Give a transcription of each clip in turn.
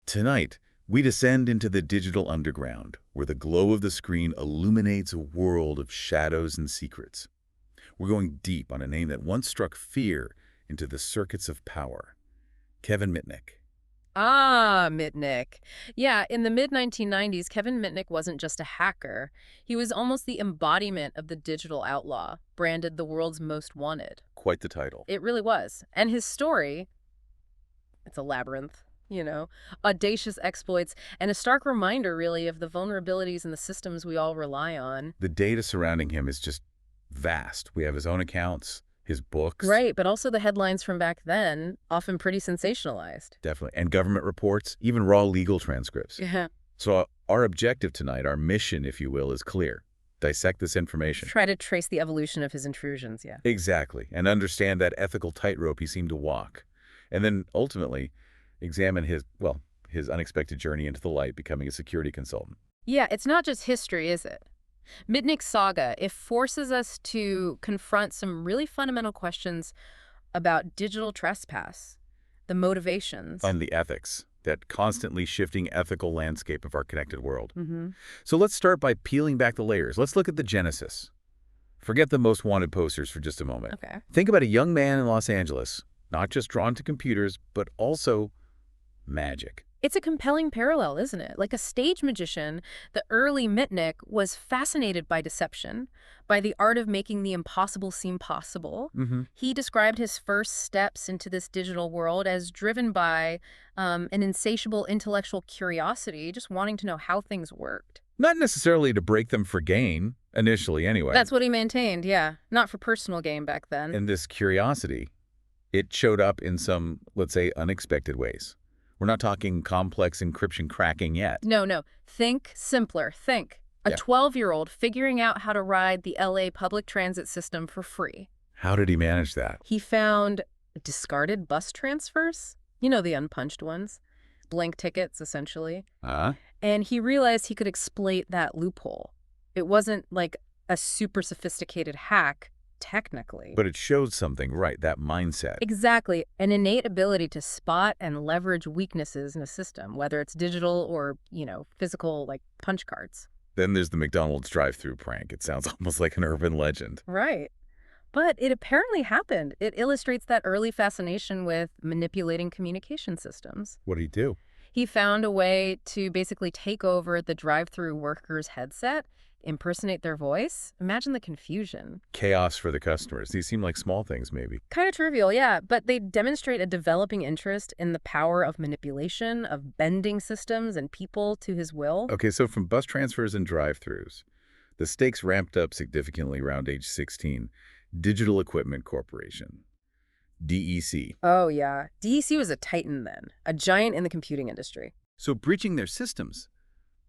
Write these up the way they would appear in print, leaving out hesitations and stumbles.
Tonight, we descend into the digital underground, where the glow of the screen illuminates a world of shadows and secrets. We're going deep on a name that once struck fear into the circuits of power. Kevin Mitnick. Ah, Mitnick. Yeah, in the mid-1990s, Kevin Mitnick wasn't just a hacker. He was almost the embodiment of the digital outlaw, branded the world's most wanted. Quite the title. It really was. And his story, it's a labyrinth, you know, audacious exploits, and a stark reminder, really, of the vulnerabilities in the systems we all rely on. The data surrounding him is just vast. We have his own accounts, his books. Right, but also the headlines from back then, often pretty sensationalized. Definitely. And government reports, even raw legal transcripts. Yeah. So our objective tonight, our mission, if you will, is clear. Dissect this information. Try to trace the evolution of his intrusions, yeah. Exactly. And understand that ethical tightrope he seemed to walk. And then ultimately examine his unexpected journey into the light, becoming a security consultant. Yeah, it's not just history, is it? Mitnick's saga, it forces us to confront some really fundamental questions about digital trespass, the motivations. And the ethics, that constantly shifting ethical landscape of our connected world. Mm-hmm. So let's start by peeling back the layers. Let's look at the genesis. Forget the most wanted posters for just a moment. Okay. Think about a young man in Los Angeles, not just drawn to computers, but also magic. It's a compelling parallel, isn't it? Like a stage magician, the early Mitnick was fascinated by deception, by the art of making the impossible seem possible. Mm-hmm. He described his first steps into this digital world as driven by an insatiable intellectual curiosity, just wanting to know how things worked. Not necessarily to break them for gain, initially anyway. That's what he maintained, yeah. Not for personal gain back then. And this curiosity, it showed up in some, let's say, unexpected ways. We're not talking complex encryption cracking yet. No. Think simpler. Think. A 12-year-old figuring out how to ride the LA public transit system for free. How did he manage that? He found discarded bus transfers. You know, the unpunched ones. Blank tickets, essentially. And he realized he could exploit that loophole. It wasn't like a super sophisticated hack, technically. But it showed something, right, that mindset. Exactly. An innate ability to spot and leverage weaknesses in a system, whether it's digital or, physical, like punch cards. Then there's the McDonald's drive-thru prank. It sounds almost like an urban legend. Right. But it apparently happened. It illustrates that early fascination with manipulating communication systems. What did he do? He found a way to basically take over the drive-thru worker's headset, impersonate their voice. Imagine the confusion. Chaos for the customers. These seem like small things, maybe. Kind of trivial, yeah, but they demonstrate a developing interest in the power of manipulation, of bending systems and people to his will. Okay, so from bus transfers and drive-thrus, the stakes ramped up significantly around age 16. Digital Equipment Corporation, DEC. Oh, yeah. DEC was a titan then, a giant in the computing industry. So breaching their systems,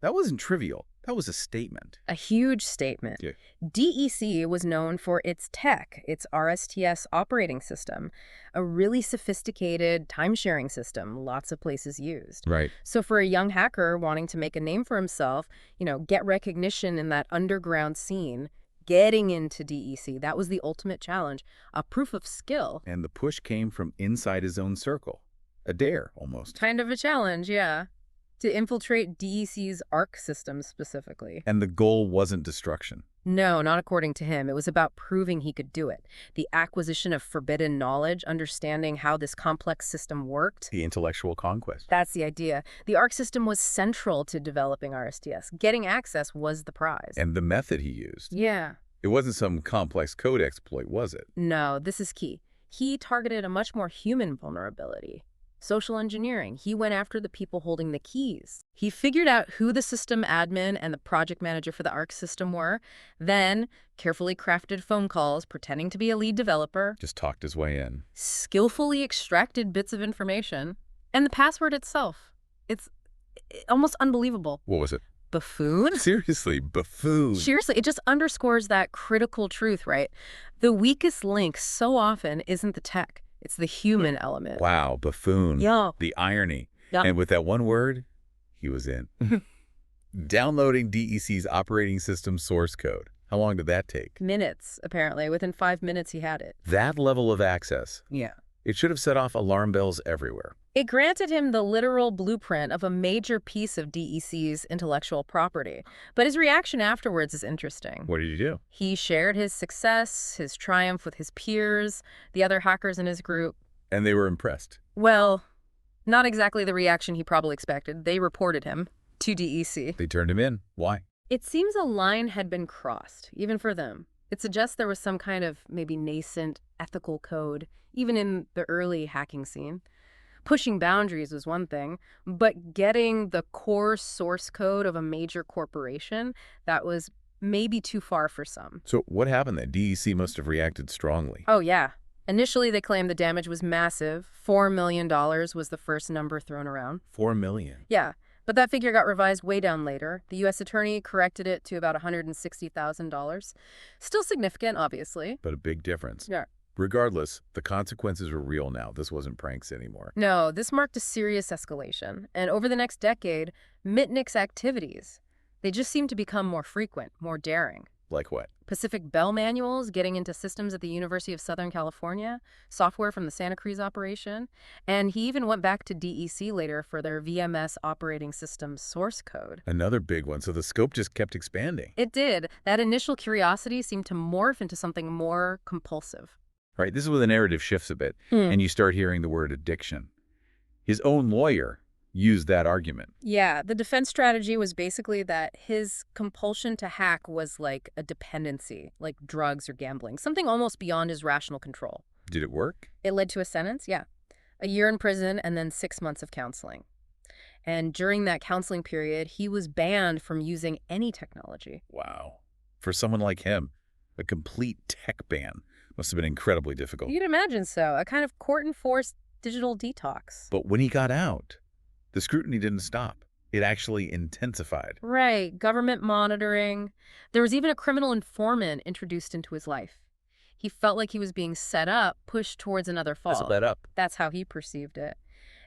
that wasn't trivial. That was a statement. A huge statement. Yeah. DEC was known for its tech, its RSTS operating system, a really sophisticated time-sharing system lots of places used. Right. So for a young hacker wanting to make a name for himself, get recognition in that underground scene, getting into DEC, that was the ultimate challenge, a proof of skill. And the push came from inside his own circle. A dare, almost. Kind of a challenge, yeah. To infiltrate DEC's ARC system specifically. And the goal wasn't destruction. No, not according to him. It was about proving he could do it. The acquisition of forbidden knowledge, understanding how this complex system worked. The intellectual conquest. That's the idea. The ARC system was central to developing RSTS. Getting access was the prize. And the method he used. Yeah. It wasn't some complex code exploit, was it? No, this is key. He targeted a much more human vulnerability. Social engineering. He went after the people holding the keys. He figured out who the system admin and the project manager for the ARC system were, then carefully crafted phone calls pretending to be a lead developer. Just talked his way in. Skillfully extracted bits of information. And the password itself. It's almost unbelievable. What was it? Buffoon? Seriously, Buffoon. Seriously, it just underscores that critical truth, right? The weakest link so often isn't the tech. It's the human element. Wow, Buffoon. Yeah. The irony. Yeah. And with that one word, he was in. Downloading DEC's operating system source code. How long did that take? Minutes, apparently. Within 5 minutes, he had it. That level of access. Yeah. It should have set off alarm bells everywhere. It granted him the literal blueprint of a major piece of DEC's intellectual property. But his reaction afterwards is interesting. What did he do? He shared his success, his triumph with his peers, the other hackers in his group. And they were impressed. Well, not exactly the reaction he probably expected. They reported him to DEC. They turned him in. Why? It seems a line had been crossed, even for them. It suggests there was some kind of maybe nascent ethical code, even in the early hacking scene. Pushing boundaries was one thing, but getting the core source code of a major corporation, that was maybe too far for some. So what happened then? DEC must have reacted strongly. Oh, yeah. Initially, they claimed the damage was massive. $4 million was the first number thrown around. $4 million. Yeah, but that figure got revised way down later. The U.S. attorney corrected it to about $160,000. Still significant, obviously. But a big difference. Yeah. Regardless, the consequences were real now. This wasn't pranks anymore. No, this marked a serious escalation. And over the next decade, Mitnick's activities, they just seemed to become more frequent, more daring. Like what? Pacific Bell manuals, getting into systems at the University of Southern California, software from the Santa Cruz operation, and he even went back to DEC later for their VMS operating system source code. Another big one, so the scope just kept expanding. It did. That initial curiosity seemed to morph into something more compulsive. Right, this is where the narrative shifts a bit, and you start hearing the word addiction. His own lawyer used that argument. Yeah, the defense strategy was basically that his compulsion to hack was like a dependency, like drugs or gambling, something almost beyond his rational control. Did it work? It led to a sentence, yeah. A year in prison and then 6 months of counseling. And during that counseling period, he was banned from using any technology. Wow. For someone like him, a complete tech ban must have been incredibly difficult. You'd imagine so, a kind of court-enforced digital detox. But when he got out, the scrutiny didn't stop. It actually intensified. Right, government monitoring. There was even a criminal informant introduced into his life. He felt like he was being set up, pushed towards another fall. Let up. That's how he perceived it.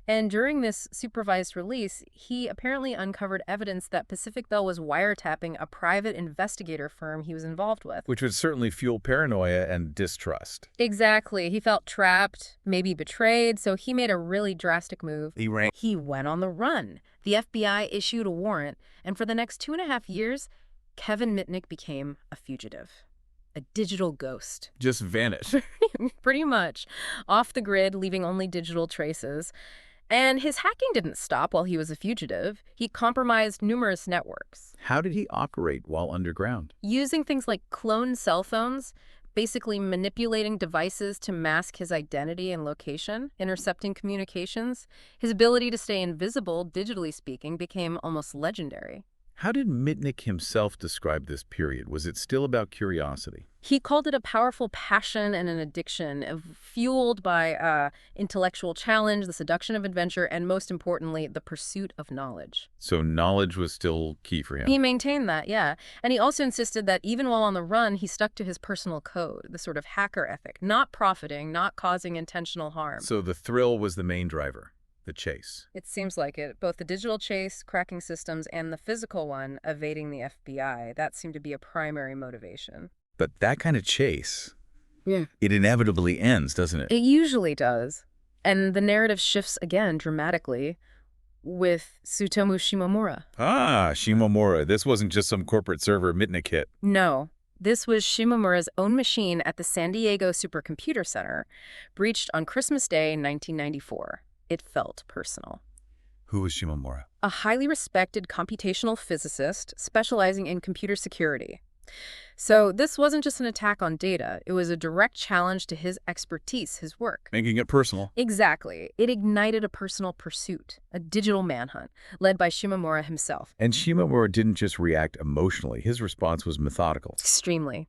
And during this supervised release, he apparently uncovered evidence that Pacific Bell was wiretapping a private investigator firm he was involved with. Which would certainly fuel paranoia and distrust. Exactly. He felt trapped, maybe betrayed, so he made a really drastic move. He went on the run. The FBI issued a warrant, and for the next 2.5 years, Kevin Mitnick became a fugitive. A digital ghost. Just vanished. Pretty much. Off the grid, leaving only digital traces. And his hacking didn't stop while he was a fugitive. He compromised numerous networks. How did he operate while underground? Using things like cloned cell phones, basically manipulating devices to mask his identity and location, intercepting communications. His ability to stay invisible, digitally speaking, became almost legendary. How did Mitnick himself describe this period? Was it still about curiosity? He called it a powerful passion and an addiction, fueled by intellectual challenge, the seduction of adventure, and most importantly, the pursuit of knowledge. So knowledge was still key for him. He maintained that, yeah. And he also insisted that even while on the run, he stuck to his personal code, the sort of hacker ethic, not profiting, not causing intentional harm. So the thrill was the main driver. The chase. It seems like it. Both the digital chase, cracking systems, and the physical one, evading the FBI, that seemed to be a primary motivation. But that kind of chase, yeah, it inevitably ends, doesn't it? It usually does. And the narrative shifts again dramatically with Tsutomu Shimomura. Ah, Shimomura. This wasn't just some corporate server Mitnick hit. No. This was Shimomura's own machine at the San Diego Supercomputer Center, breached on Christmas Day, 1994. It felt personal. Who was Shimomura? A highly respected computational physicist specializing in computer security. So this wasn't just an attack on data. It was a direct challenge to his expertise, his work. Making it personal. Exactly. It ignited a personal pursuit, a digital manhunt, led by Shimomura himself. And Shimomura didn't just react emotionally. His response was methodical. Extremely.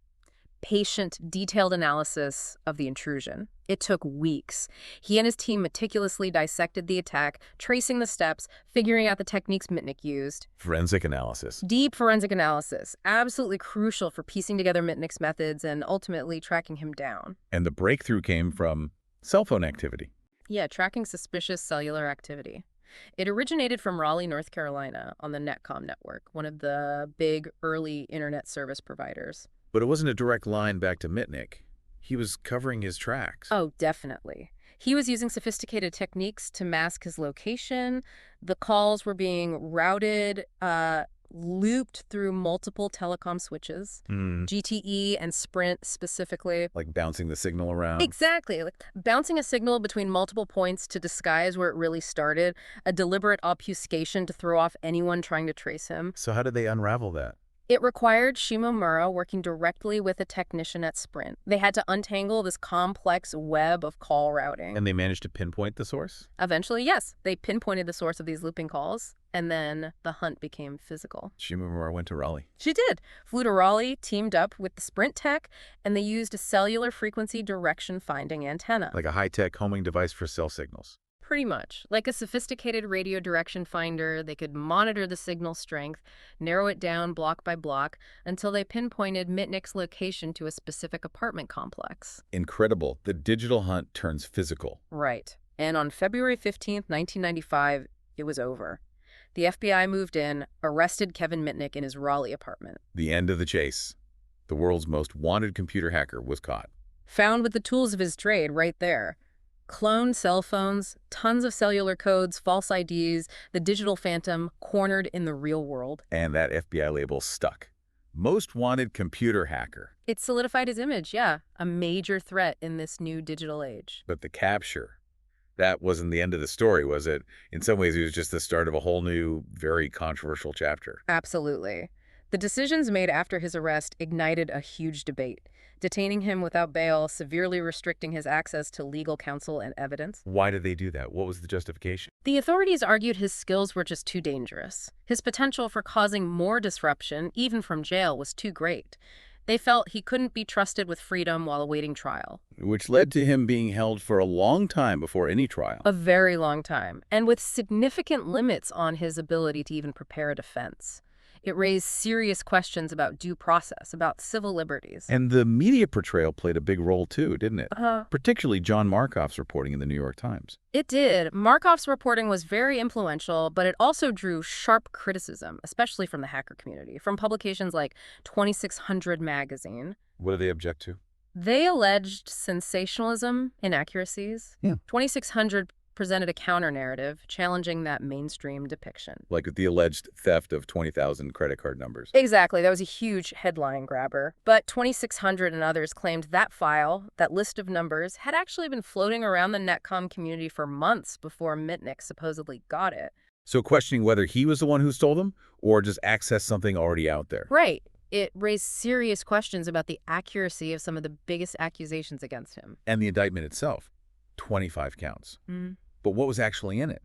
Patient, detailed analysis of the intrusion. It took weeks. He and his team meticulously dissected the attack, tracing the steps, figuring out the techniques Mitnick used. Forensic analysis. Deep forensic analysis, absolutely crucial for piecing together Mitnick's methods and ultimately tracking him down. And the breakthrough came from cell phone activity. Yeah, tracking suspicious cellular activity. It originated from Raleigh, North Carolina, on the Netcom network, one of the big early internet service providers. But it wasn't a direct line back to Mitnick. He was covering his tracks. Oh, definitely. He was using sophisticated techniques to mask his location. The calls were being routed, looped through multiple telecom switches, Hmm. GTE and Sprint specifically. Like bouncing the signal around? Exactly. Like bouncing a signal between multiple points to disguise where it really started, a deliberate obfuscation to throw off anyone trying to trace him. So how did they unravel that? It required Shimomura working directly with a technician at Sprint. They had to untangle this complex web of call routing. And they managed to pinpoint the source? Eventually, yes, they pinpointed the source of these looping calls, and then the hunt became physical. Shimomura went to Raleigh. She did. Flew to Raleigh, teamed up with the Sprint tech, and they used a cellular frequency direction finding antenna. Like a high-tech homing device for cell signals. Pretty much. Like a sophisticated radio direction finder, they could monitor the signal strength, narrow it down block by block, until they pinpointed Mitnick's location to a specific apartment complex. Incredible. The digital hunt turns physical. Right. And on February 15th, 1995, it was over. The FBI moved in, arrested Kevin Mitnick in his Raleigh apartment. The end of the chase. The world's most wanted computer hacker was caught. Found with the tools of his trade right there. Cloned cell phones, tons of cellular codes, false IDs, the digital phantom cornered in the real world. And that FBI label stuck. Most wanted computer hacker. It solidified his image, yeah. A major threat in this new digital age. But the capture, that wasn't the end of the story, was it? In some ways, it was just the start of a whole new, very controversial chapter. Absolutely. The decisions made after his arrest ignited a huge debate, detaining him without bail, severely restricting his access to legal counsel and evidence. Why did they do that? What was the justification? The authorities argued his skills were just too dangerous. His potential for causing more disruption, even from jail, was too great. They felt he couldn't be trusted with freedom while awaiting trial. Which led to him being held for a long time before any trial. A very long time, and with significant limits on his ability to even prepare a defense. It raised serious questions about due process, about civil liberties. And the media portrayal played a big role too, didn't it? Particularly John Markoff's reporting in the New York Times. It did. Markoff's reporting was very influential, but it also drew sharp criticism, especially from the hacker community, from publications like 2600 magazine. What do they object to? They alleged sensationalism, inaccuracies. Yeah. 2600 presented a counter-narrative challenging that mainstream depiction. Like the alleged theft of 20,000 credit card numbers. Exactly. That was a huge headline grabber. But 2600 and others claimed that file, that list of numbers, had actually been floating around the Netcom community for months before Mitnick supposedly got it. So questioning whether he was the one who stole them or just accessed something already out there. Right. It raised serious questions about the accuracy of some of the biggest accusations against him. And the indictment itself. 25 counts. But what was actually in it?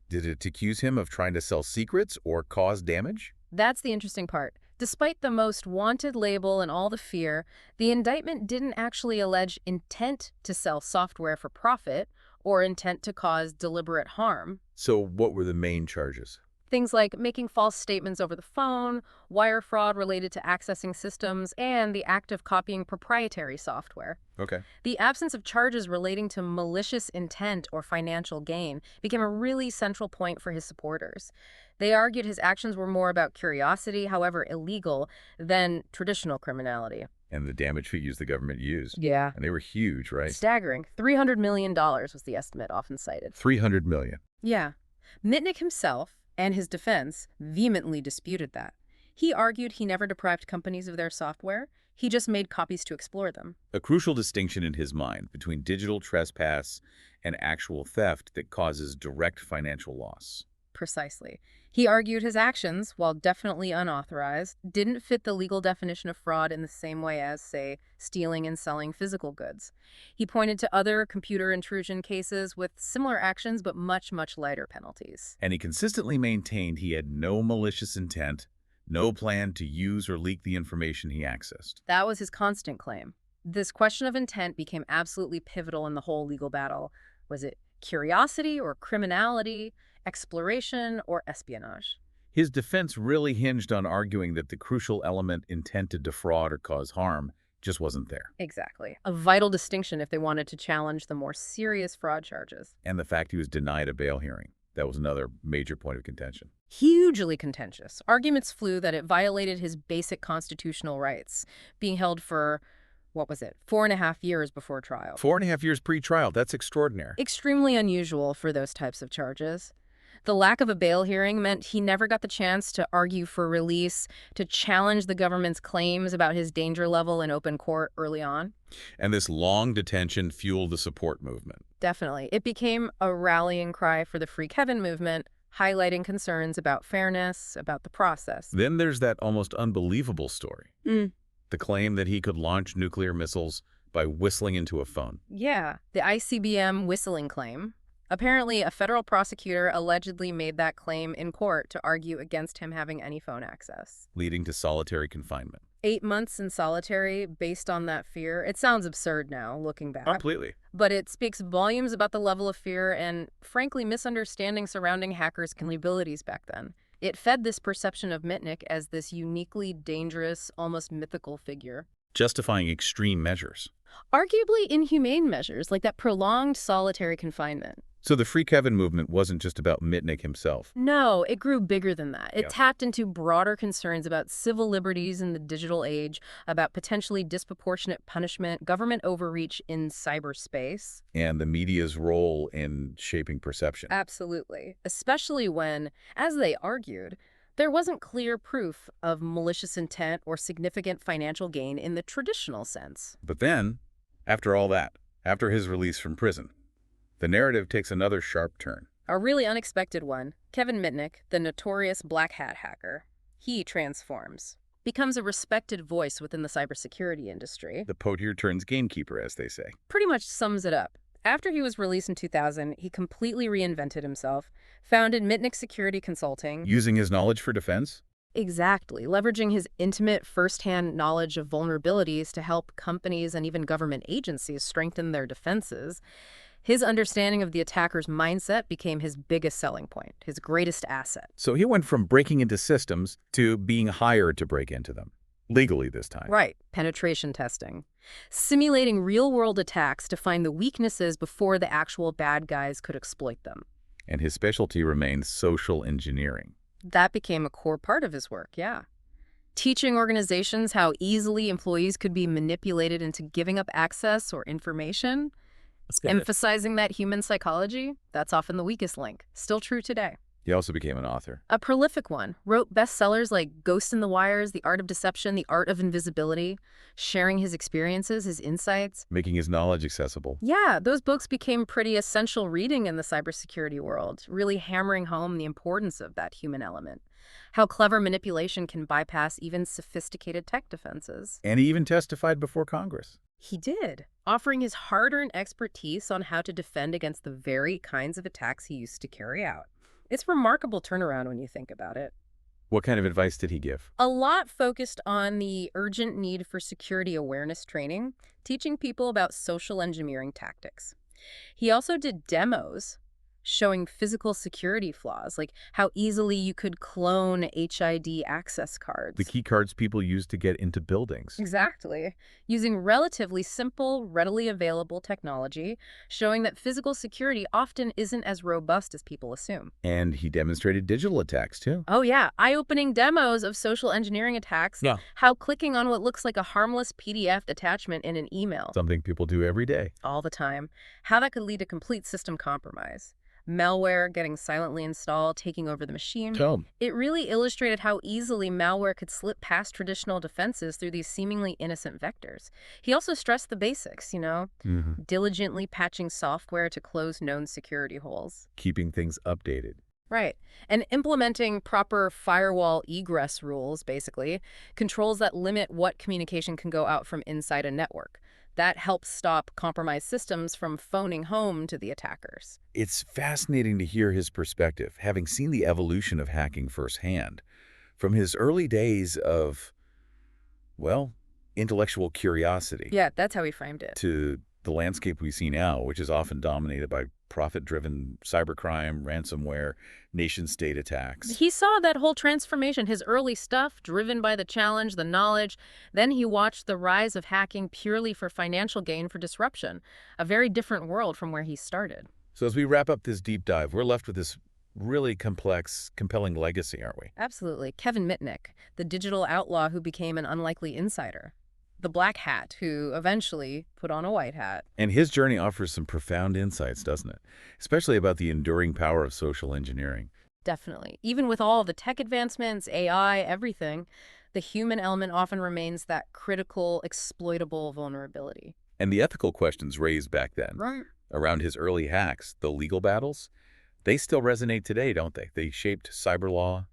Did it accuse him of trying to sell secrets or cause damage? That's the interesting part. Despite the most wanted label and all the fear, the indictment didn't actually allege intent to sell software for profit or intent to cause deliberate harm. So what were the main charges? Things like making false statements over the phone, wire fraud related to accessing systems, and the act of copying proprietary software. Okay. The absence of charges relating to malicious intent or financial gain became a really central point for his supporters. They argued his actions were more about curiosity, however illegal, than traditional criminality. And the damage figures the government used. Yeah. And they were huge, right? Staggering. $300 million was the estimate often cited. $300 million. Yeah. Mitnick himself and his defense vehemently disputed that. He argued he never deprived companies of their software. He just made copies to explore them. A crucial distinction in his mind between digital trespass and actual theft that causes direct financial loss. Precisely. He argued his actions, while definitely unauthorized, didn't fit the legal definition of fraud in the same way as, say, stealing and selling physical goods. He pointed to other computer intrusion cases with similar actions but much, much lighter penalties. And he consistently maintained he had no malicious intent, no plan to use or leak the information he accessed. That was his constant claim. This question of intent became absolutely pivotal in the whole legal battle. Was it curiosity or criminality, exploration or espionage? His defense really hinged on arguing that the crucial element, intent to defraud or cause harm, just wasn't there. Exactly. A vital distinction if they wanted to challenge the more serious fraud charges. And the fact he was denied a bail hearing. That was another major point of contention. Hugely contentious. Arguments flew that it violated his basic constitutional rights, being held for what was it, 4.5 years before trial. 4.5 years pre-trial. That's extraordinary. Extremely unusual for those types of charges. The lack of a bail hearing meant he never got the chance to argue for release, to challenge the government's claims about his danger level in open court early on. And this long detention fueled the support movement. Definitely. It became a rallying cry for the Free Kevin movement, highlighting concerns about fairness, about the process. Then there's that almost unbelievable story. The claim that he could launch nuclear missiles by whistling into a phone. Yeah, the ICBM whistling claim. Apparently, a federal prosecutor allegedly made that claim in court to argue against him having any phone access. Leading to solitary confinement. 8 months in solitary based on that fear. It sounds absurd now, looking back. Completely. But it speaks volumes about the level of fear and, frankly, misunderstanding surrounding hackers' capabilities back then. It fed this perception of Mitnick as this uniquely dangerous, almost mythical figure. Justifying extreme measures. Arguably inhumane measures, like that prolonged solitary confinement. So the Free Kevin movement wasn't just about Mitnick himself. No, it grew bigger than that. It Yeah. tapped into broader concerns about civil liberties in the digital age, about potentially disproportionate punishment, government overreach in cyberspace. And the media's role in shaping perception. Absolutely. Especially when, as they argued, there wasn't clear proof of malicious intent or significant financial gain in the traditional sense. But then, after all that, after his release from prison, the narrative takes another sharp turn. A really unexpected one. Kevin Mitnick, the notorious black hat hacker, he transforms, becomes a respected voice within the cybersecurity industry. The potier turns gamekeeper, as they say. Pretty much sums it up. After he was released in 2000, he completely reinvented himself, founded Mitnick Security Consulting. Using his knowledge for defense? Exactly, leveraging his intimate firsthand knowledge of vulnerabilities to help companies and even government agencies strengthen their defenses. His understanding of the attacker's mindset became his biggest selling point, his greatest asset. So he went from breaking into systems to being hired to break into them. Legally this time. Right, penetration testing. Simulating real-world attacks to find the weaknesses before the actual bad guys could exploit them. And his specialty remained social engineering. That became a core part of his work, yeah. Teaching organizations how easily employees could be manipulated into giving up access or information. Emphasizing that human psychology, that's often the weakest link. Still true today. He also became an author. A prolific one. Wrote bestsellers like Ghost in the Wires, The Art of Deception, The Art of Invisibility, sharing his experiences, his insights. Making his knowledge accessible. Yeah, those books became pretty essential reading in the cybersecurity world, really hammering home the importance of that human element. How clever manipulation can bypass even sophisticated tech defenses. And he even testified before Congress. He did, offering his hard-earned expertise on how to defend against the very kinds of attacks he used to carry out. It's a remarkable turnaround when you think about it. What kind of advice did he give? A lot focused on the urgent need for security awareness training, teaching people about social engineering tactics. He also did demos showing physical security flaws, like how easily you could clone HID access cards. The key cards people use to get into buildings. Exactly. Using relatively simple, readily available technology, showing that physical security often isn't as robust as people assume. And he demonstrated digital attacks, too. Oh, yeah. Eye-opening demos of social engineering attacks. Yeah. How clicking on what looks like a harmless PDF attachment in an email. Something people do every day. All the time. How that could lead to complete system compromise. Malware getting silently installed, taking over the machine. It really illustrated how easily malware could slip past traditional defenses through these seemingly innocent vectors. He also stressed the basics, diligently patching software to close known security holes. Keeping things updated. Right. And implementing proper firewall egress rules, basically, controls that limit what communication can go out from inside a network. That helps stop compromised systems from phoning home to the attackers. It's fascinating to hear his perspective, having seen the evolution of hacking firsthand. From his early days of, well, intellectual curiosity. Yeah, that's how he framed it. To the landscape we see now, which is often dominated by profit-driven cybercrime, ransomware, nation-state attacks. He saw that whole transformation, his early stuff, driven by the challenge, the knowledge. Then he watched the rise of hacking purely for financial gain, for disruption. A very different world from where he started. So as we wrap up this deep dive, we're left with this really complex, compelling legacy, aren't we? Absolutely. Kevin Mitnick, the digital outlaw who became an unlikely insider. the black hat who eventually put on a white hat. And his journey offers some profound insights, doesn't it? Especially about the enduring power of social engineering. Definitely. Even with all the tech advancements, AI, everything, the human element often remains that critical, exploitable vulnerability. And the ethical questions raised back then, Right. around his early hacks, the legal battles, they still resonate today, don't they? They shaped cyber law,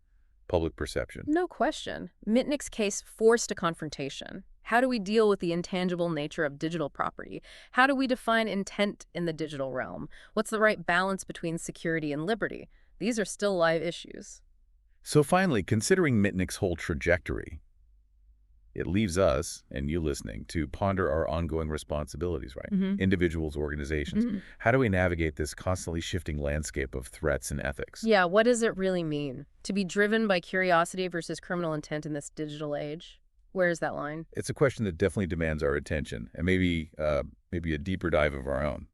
public perception. No question. Mitnick's case forced a confrontation. How do we deal with the intangible nature of digital property? How do we define intent in the digital realm? What's the right balance between security and liberty? These are still live issues. So finally, considering Mitnick's whole trajectory, it leaves us, and you listening, to ponder our ongoing responsibilities, right? Mm-hmm. Individuals, organizations. Mm-hmm. How do we navigate this constantly shifting landscape of threats and ethics? Yeah, what does it really mean? To be driven by curiosity versus criminal intent in this digital age? Where is that line? It's a question that definitely demands our attention and maybe a deeper dive of our own.